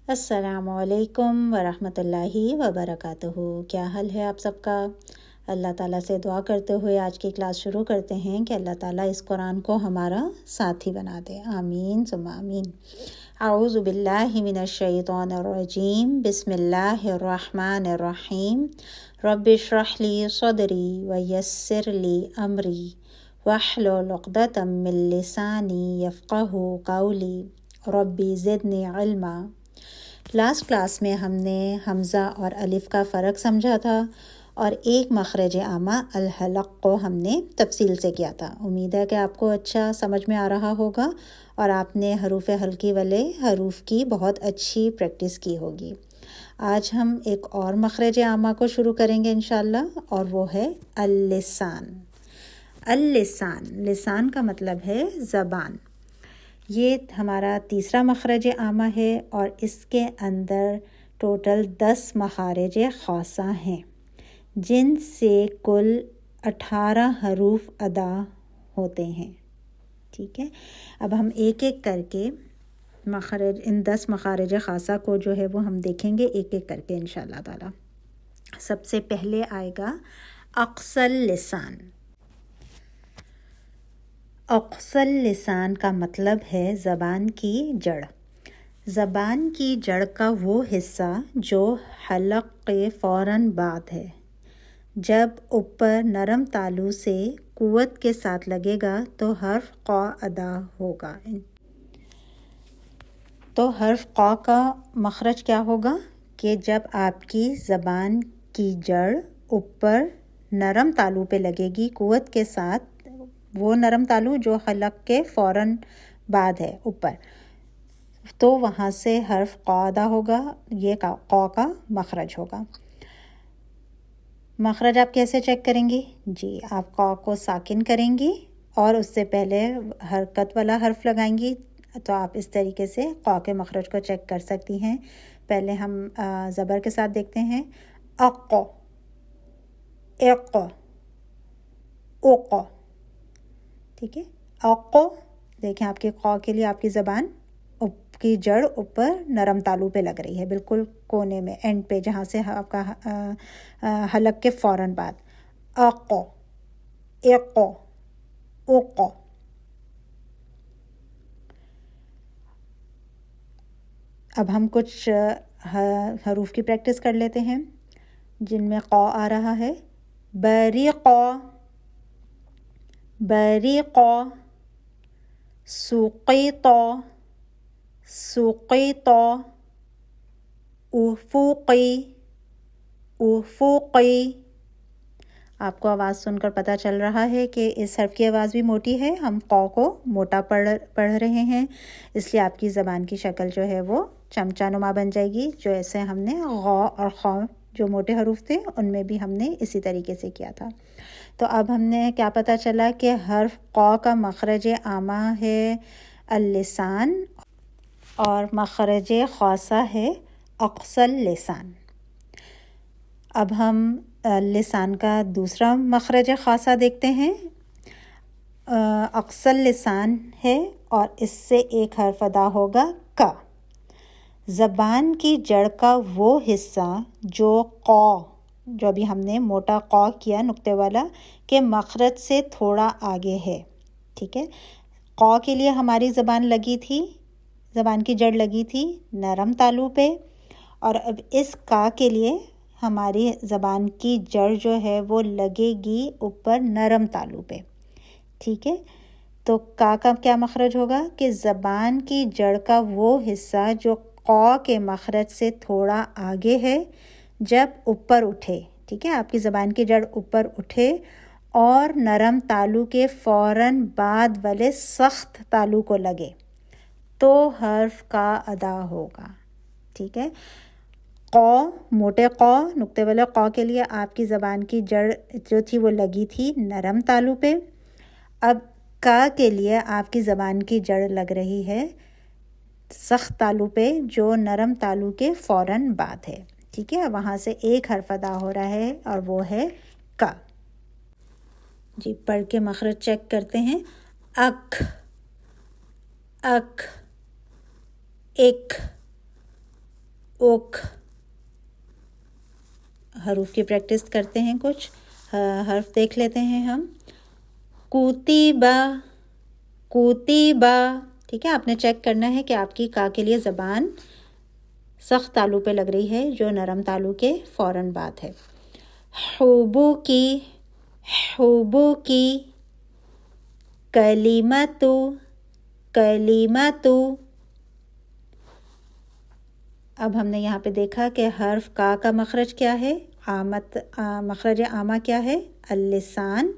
السلام علیکم ورحمۃ اللہ وبرکاتہ۔ کیا حال ہے آپ سب کا؟ اللہ تعالیٰ سے دعا کرتے ہوئے آج کی کلاس شروع کرتے ہیں کہ اللہ تعالیٰ اس قرآن کو ہمارا ساتھی بنا دے، آمین ثم آمین۔ اعوذ باللہ من الشیطان الرجیم، بسم اللہ الرحمن الرحیم۔ رب اشرح لی صدری ویسر لی امری واحلل عقدۃ من لسانی یفقہوا قولی ربی زدنی علما۔ لاسٹ کلاس میں ہم نے حمزہ اور الف کا فرق سمجھا تھا اور ایک مخرج عامہ الحلق کو ہم نے تفصیل سے کیا تھا۔ امید ہے کہ آپ کو اچھا سمجھ میں آ رہا ہوگا اور آپ نے حروف حلقی والے حروف کی بہت اچھی پریکٹس کی ہوگی۔ آج ہم ایک اور مخرج عامہ کو شروع کریں گے انشاءاللہ، اور وہ ہے اللسان۔ اللسان، لسان کا مطلب ہے زبان۔ یہ ہمارا تیسرا مخرج عامہ ہے اور اس کے اندر ٹوٹل 10 مخارج خاصہ ہیں، جن سے کل 18 حروف ادا ہوتے ہیں۔ ٹھیک ہے، اب ہم ایک ایک کر کے ان 10 مخارج خاصہ کو جو ہے وہ ہم دیکھیں گے ایک ایک کر کے انشاءاللہ تعالی۔ سب سے پہلے آئے گا اقصی اللسان۔ اقصی اللسان کا مطلب ہے زبان کی جڑ۔ زبان کی جڑ کا وہ حصہ جو حلق کے فوراً بعد ہے۔ جب اوپر نرم تالو سے قوت کے ساتھ لگے گا تو حرف ق ادا ہوگا۔ تو حرف ق کا مخرج کیا ہوگا کہ جب آپ کی زبان کی جڑ اوپر نرم تالو پہ لگے گی قوت کے ساتھ، وہ نرم تالو جو حلق کے فوراً بعد ہے اوپر، تو وہاں سے حرف ق ادا ہوگا، یہ ق کا مخرج ہوگا۔ مخرج آپ کیسے چیک کریں گی؟ جی، آپ ق کو ساکن کریں گی اور اس سے پہلے حرکت والا حرف لگائیں گی، تو آپ اس طریقے سے ق کے مخرج کو چیک کر سکتی ہیں۔ پہلے ہم زبر کے ساتھ دیکھتے ہیں، اق، اق، اوق۔ ٹھیک ہے، اق، دیکھیں آپ کی ق کے لیے آپ کی زبان کی جڑ اوپر نرم تالو پہ لگ رہی ہے، بالکل کونے میں، اینڈ پہ، جہاں سے آپ کا حلق کے فوراً بعد۔ اق، اق، اوق۔ اب ہم کچھ حروف کی پریکٹس کر لیتے ہیں جن میں ق آ رہا ہے۔ بریق، بریق، سقیط، سقیط، افقی، افقی۔ آپ کو آواز سن کر پتہ چل رہا ہے کہ اس حرف کی آواز بھی موٹی ہے، ہم ق کو موٹا پڑھ رہے ہیں، اس لیے آپ کی زبان کی شکل جو ہے وہ چمچہ نما بن جائے گی، جو ایسے ہم نے غ اور خ جو موٹے حروف تھے ان میں بھی ہم نے اسی طریقے سے کیا تھا۔ تو اب ہم نے کیا پتہ چلا کہ حرف ق کا مخرج عامہ ہے اللسان اور مخرج خاصہ ہے اقصی اللسان۔ اب ہم لسان کا دوسرا مخرج خاصہ دیکھتے ہیں۔ اقصی اللسان ہے اور اس سے ایک حرف ادا ہوگا ک۔ زبان کی جڑ کا وہ حصہ جو ق، جو ابھی ہم نے موٹا ق کیا نقطے والا، کہ مخرج سے تھوڑا آگے ہے۔ ٹھیک ہے، ق کے لیے ہماری زبان لگی تھی، زبان کی جڑ لگی تھی نرم تالو پہ، اور اب اس کا کے لیے ہماری زبان کی جڑ جو ہے وہ لگے گی اوپر نرم تالو پہ۔ ٹھیک ہے، تو کا کیا مخرج ہوگا کہ زبان کی جڑ کا وہ حصہ جو ق کے مخرج سے تھوڑا آگے ہے، جب اوپر اٹھے، ٹھیک ہے، آپ کی زبان کی جڑ اوپر اٹھے اور نرم تالو کے فوراً بعد والے سخت تالو کو لگے، تو حرف کا ادا ہوگا۔ ٹھیک ہے، ق، موٹے ق، نقطے والے ق کے لیے آپ کی زبان کی جڑ جو تھی وہ لگی تھی نرم تالو پہ۔ اب کا کے لیے آپ کی زبان کی جڑ لگ رہی ہے سخت تالو پہ، جو نرم تالو کے فوراً بعد ہے۔ ٹھیک ہے، وہاں سے ایک حرف ادا ہو رہا ہے اور وہ ہے کا۔ جی، پڑھ کے مخرج چیک کرتے ہیں۔ اک، اک، ایک، اوک. حروف کی پریکٹس کرتے ہیں, کچھ حرف دیکھ لیتے ہیں ہم. کوتیبہ, کوتیبہ. ٹھیک ہے, آپ نے چیک کرنا ہے کہ آپ کی کا کے لیے زبان سخت تالو پہ لگ رہی ہے, جو نرم تالو کے فوراً بعد ہے. حبو کی, حبو کی. کلیمتو, کلیمتو. اب ہم نے یہاں پہ دیکھا کہ حرف کا مخرج کیا ہے, مخرج عامہ کیا ہے, اللسان,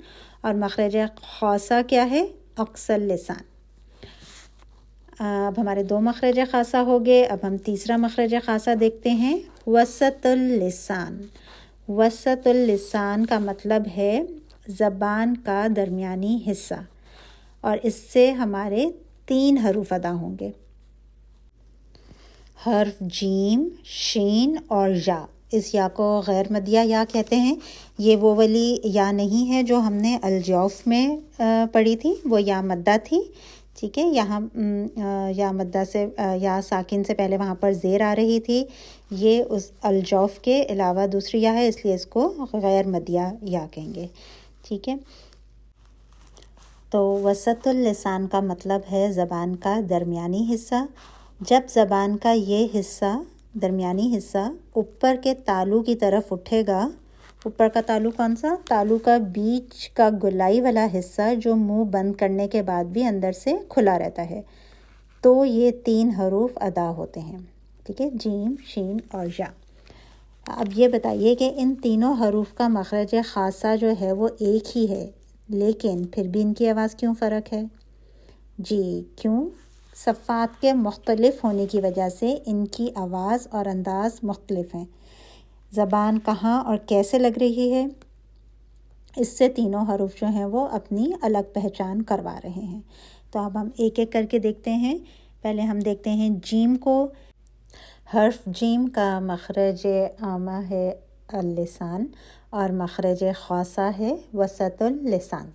اور مخرج خاصہ کیا ہے, اقصی اللسان. اب ہمارے 2 مخرج خاصہ ہو گئے. اب ہم تیسرا مخرج خاصہ دیکھتے ہیں, وسط اللسان. وسط اللسان کا مطلب ہے زبان کا درمیانی حصہ, اور اس سے ہمارے 3 حروف ادا ہوں گے. حرف جیم, شین اور یا. اس یا کو غیر مدیہ یا کہتے ہیں. یہ وہ والی یا نہیں ہے جو ہم نے الجوف میں پڑھی تھی, وہ یا مدہ تھی. ٹھیک ہے, یہاں یا مدہ سے یا ساکن سے پہلے وہاں پر زیر آ رہی تھی. یہ اس الجوف کے علاوہ دوسری یا ہے, اس لیے اس کو غیر مدیہ یا کہیں گے. ٹھیک ہے, تو وسط اللسان کا مطلب ہے زبان کا درمیانی حصہ. جب زبان کا یہ حصہ, درمیانی حصہ, اوپر کے تالو کی طرف اٹھے گا. اوپر کا تالو کون سا؟ تالو کا بیچ کا گلائی والا حصہ جو منہ بند کرنے کے بعد بھی اندر سے کھلا رہتا ہے, تو یہ 3 حروف ادا ہوتے ہیں. ٹھیک ہے, جیم, شین اور یا. اب یہ بتائیے کہ ان تینوں حروف کا مخرج خاصہ جو ہے وہ ایک ہی ہے, لیکن پھر بھی ان کی آواز کیوں فرق ہے؟ جی, کیوں؟ صفات کے مختلف ہونے کی وجہ سے ان کی آواز اور انداز مختلف ہیں. زبان کہاں اور کیسے لگ رہی ہے, اس سے تینوں حروف جو ہیں وہ اپنی الگ پہچان کروا رہے ہیں. تو اب ہم ایک ایک کر کے دیکھتے ہیں. پہلے ہم دیکھتے ہیں جیم کو. حرف جیم کا مخرج عامہ ہے اللسان, اور مخرج خاصہ ہے وسط اللسان.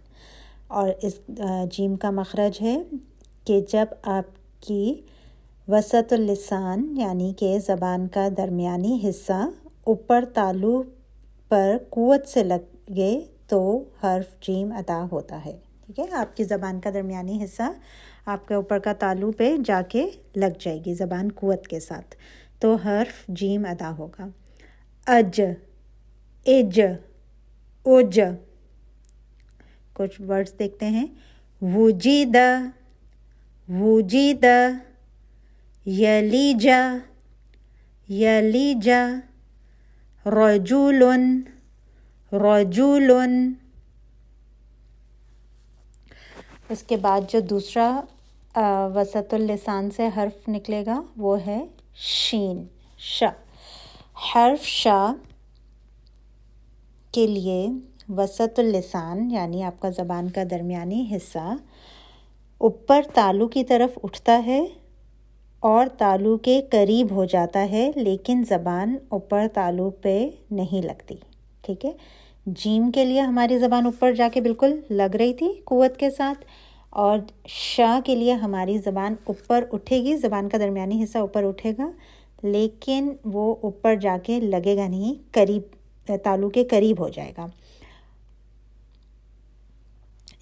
اور اس جیم کا مخرج ہے کہ جب آپ کی وسط اللسان یعنی کہ زبان کا درمیانی حصہ اوپر تالو پر قوت سے لگے تو حرف جیم ادا ہوتا ہے. ٹھیک ہے, آپ کی زبان کا درمیانی حصہ آپ کے اوپر کا تالو پہ جا کے لگ جائے گی زبان قوت کے ساتھ, تو حرف جیم ادا ہوگا. اج, اج, اج. کچھ ورڈز دیکھتے ہیں. وجیدہ, وجیدہ. یلیجا, یلیجا. رجول, رجول. اس کے بعد جو دوسرا وسط اللسان سے حرف نکلے گا وہ ہے شین, ش. حرف ش کے لیے وسط اللسان یعنی آپ کا زبان کا درمیانی حصہ اوپر تالو کی طرف اٹھتا ہے اور تالو کے قریب ہو جاتا ہے, لیکن زبان اوپر تالو پہ نہیں لگتی. ٹھیک ہے, جیم کے لیے ہماری زبان اوپر جا کے بالکل لگ رہی تھی قوت کے ساتھ, اور شا کے لیے ہماری زبان اوپر اٹھے گی, زبان کا درمیانی حصہ اوپر اٹھے گا, لیکن وہ اوپر جا کے لگے گا نہیں, قریب تالو کے قریب ہو جائے گا.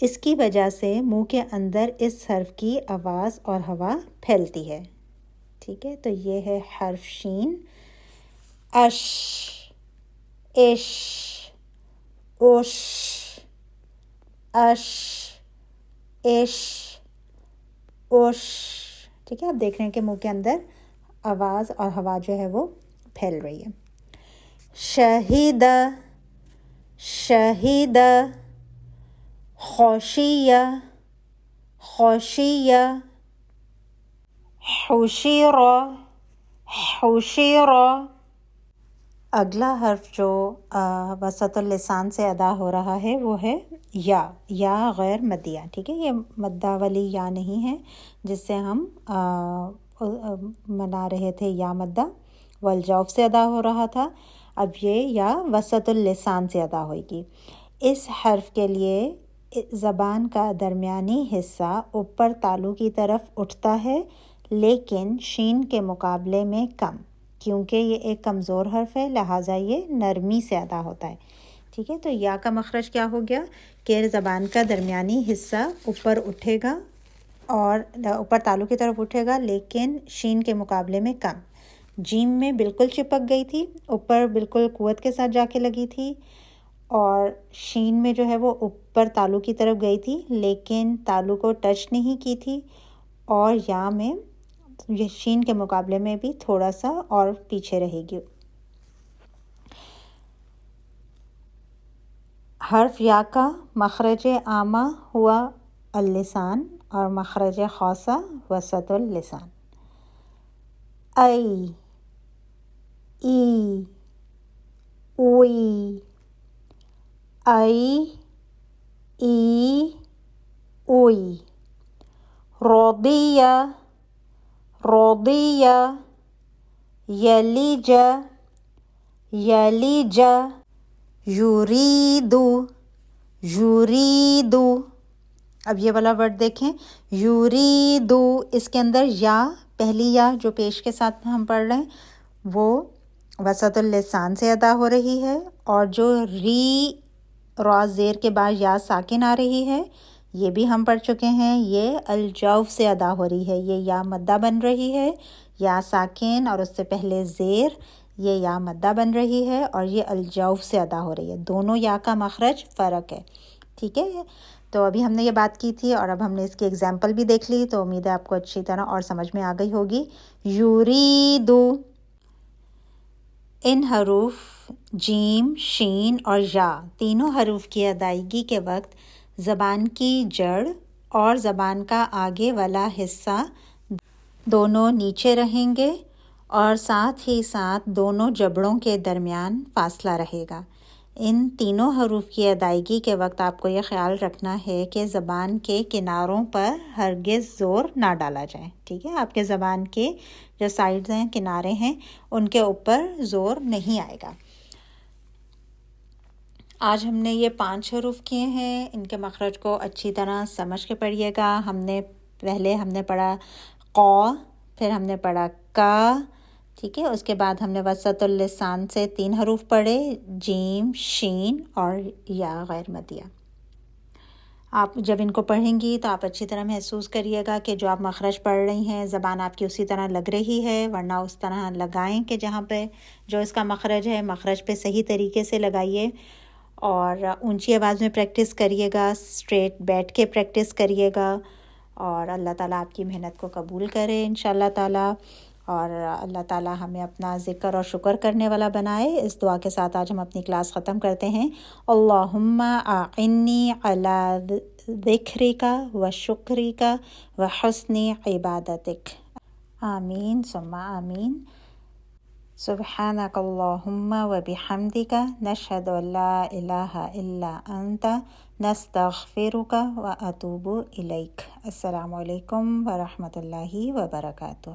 اس کی وجہ سے منہ کے اندر اس حرف کی آواز اور ہوا پھیلتی ہے. ٹھیک ہے, تو یہ ہے حرف شین. اش, اش, اوش, اش, اش, اوش. ٹھیک ہے, آپ دیکھ رہے ہیں کہ منہ کے اندر آواز اور ہوا جو ہے وہ پھیل رہی ہے. شہیدہ, شہیدہ. خوشیہ, خوشیہ. حشیرہ, حشیرہ. اگلا حرف جو وسط اللسان سے ادا ہو رہا ہے وہ ہے یا, یا غیر مدیہ. ٹھیک ہے, یہ مدہ والی یا نہیں ہے جس سے ہم منا رہے تھے یا مدہ, وہ الجوف سے ادا ہو رہا تھا. اب یہ یا وسط اللسان سے ادا ہوئے گی. اس حرف کے لیے زبان کا درمیانی حصہ اوپر تالو کی طرف اٹھتا ہے, لیکن شین کے مقابلے میں کم. کیونکہ یہ ایک کمزور حرف ہے لہٰذا یہ نرمی سے ادا ہوتا ہے. ٹھیک ہے، تو یا کا مخرج کیا ہو گیا کہ زبان کا درمیانی حصہ اوپر اٹھے گا اور اوپر تالو کی طرف اٹھے گا، لیکن شین کے مقابلے میں کم. جیم میں بالکل چپک گئی تھی، اوپر بالکل قوت کے ساتھ جا کے لگی تھی، اور شین میں جو ہے وہ اوپر تالو کی طرف گئی تھی لیکن تالو کو ٹچ نہیں کی تھی، اور یا میں یہ شین کے مقابلے میں بھی تھوڑا سا اور پیچھے رہے گی. حرف یا کا مخرج عامہ ہوا اللسان اور مخرج خاصہ وسط اللسان. ای، ای، اوئی، ای، ای، اوئی. راضیہ، راضیہ، یلیج، یلیج، یریدو، یریدو. اب یہ والا ورڈ دیکھیں، یریدو، اس کے اندر یا، پہلی یا جو پیش کے ساتھ ہم پڑھ رہے ہیں وہ وسط اللسان سے ادا ہو رہی ہے، اور جو ری را زیر کے بعد یا ساکن آ رہی ہے یہ بھی ہم پڑھ چکے ہیں، یہ الجوف سے ادا ہو رہی ہے. یہ یا مدہ بن رہی ہے، یا ساکن اور اس سے پہلے زیر، یہ یا مدہ بن رہی ہے اور یہ الجوف سے ادا ہو رہی ہے. دونوں یا کا مخرج فرق ہے. ٹھیک ہے، تو ابھی ہم نے یہ بات کی تھی اور اب ہم نے اس کی ایگزامپل بھی دیکھ لی، تو امید ہے آپ کو اچھی طرح اور سمجھ میں آ گئی ہوگی. یریدو، ان حروف جیم، شین اور یا تینوں حروف کی ادائیگی کے وقت زبان کی جڑ اور زبان کا آگے والا حصہ دونوں نیچے رہیں گے، اور ساتھ ہی ساتھ دونوں جبڑوں کے درمیان فاصلہ رہے گا. ان تینوں حروف کی ادائیگی کے وقت آپ کو یہ خیال رکھنا ہے کہ زبان کے کناروں پر ہرگز زور نہ ڈالا جائے. ٹھیک ہے، آپ کے زبان کے جو سائڈز ہیں، کنارے ہیں، ان کے اوپر زور نہیں آئے گا. آج ہم نے یہ 5 حروف کیے ہیں، ان کے مخرج کو اچھی طرح سمجھ کے پڑھیے گا. پہلے ہم نے پڑھا قا، پھر ہم نے پڑھا کا، ٹھیک ہے، اس کے بعد ہم نے وسط اللسان سے 3 حروف پڑھے، جیم، شین اور یا غیر مدیہ. آپ جب ان کو پڑھیں گی تو آپ اچھی طرح محسوس کریے گا کہ جو آپ مخرج پڑھ رہی ہیں زبان آپ کی اسی طرح لگ رہی ہے، ورنہ اس طرح لگائیں کہ جہاں پہ جو اس کا مخرج ہے مخرج پہ صحیح طریقے سے لگائیے، اور اونچی آواز میں پریکٹس کریے گا، اسٹریٹ بیٹھ کے پریکٹس کریے گا، اور اللہ تعالیٰ آپ کی محنت کو قبول کرے انشاءاللہ تعالیٰ، اور اللہ تعالیٰ ہمیں اپنا ذکر اور شکر کرنے والا بنائے. اس دعا کے ساتھ آج ہم اپنی کلاس ختم کرتے ہیں. اللہم اعنی علی ذکرک و شکرک و حسن عبادتک. آمین ثم آمین. سبحانک اللہم و بحمدک نشہد ان لا الہ الا انت نستغفرک و اتوب الیک. السلام علیکم ورحمۃ اللہ وبرکاتہ.